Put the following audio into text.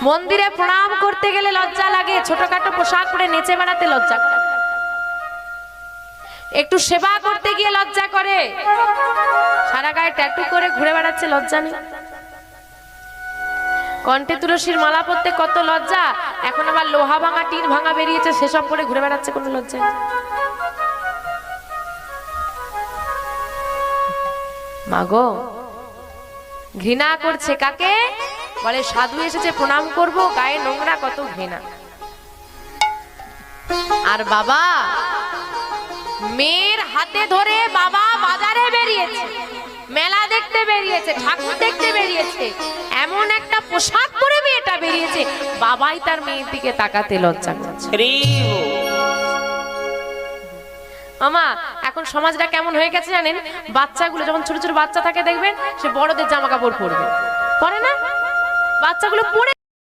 মন্দিরে প্রণাম করতে গেলে লজ্জা লাগে, ছোটখাটো পোশাক পরে নেচে বেড়াতে লজ্জা করে, একটু সেবা করতে গিয়ে লজ্জা করে, সারা গায়ে ট্যাটু করে ঘুরে বেড়াচ্ছে, লজ্জা নেই। কণ্ঠে তুলসীর মালা পরতে কত লজ্জা, এখন আবার লোহা ভাঙা টিন ভাঙা বেরিয়েছে, সেসব পরে ঘুরে বেড়াচ্ছে, কোনো লজ্জা নেই। মাগো ঘৃণা করছে কাকে? বলে সাধু এসেছে প্রণাম করব, গায়ে নোংরা, কত ঘৃণা। আর বাবা মেয়ের হাতে ধরে বাবা বাজারে বেরিয়েছে, মেলা দেখতে বেরিয়েছে, ঠাকুর দেখতে বেরিয়েছে, এমন একটা পোশাক পরে মেয়েটা বেরিয়েছে, বাবাই তার মেয়ের দিকে তাকাতে লজ্জা করছে। মামা এখন সমাজটা কেমন হয়ে গেছে জানেন? বাচ্চাগুলো যখন ছোট ছোট বাচ্চা থাকে দেখবেন, সে বড়দের জামা কাপড় পরবে, পরে না? বাচ্চাগুলো পরে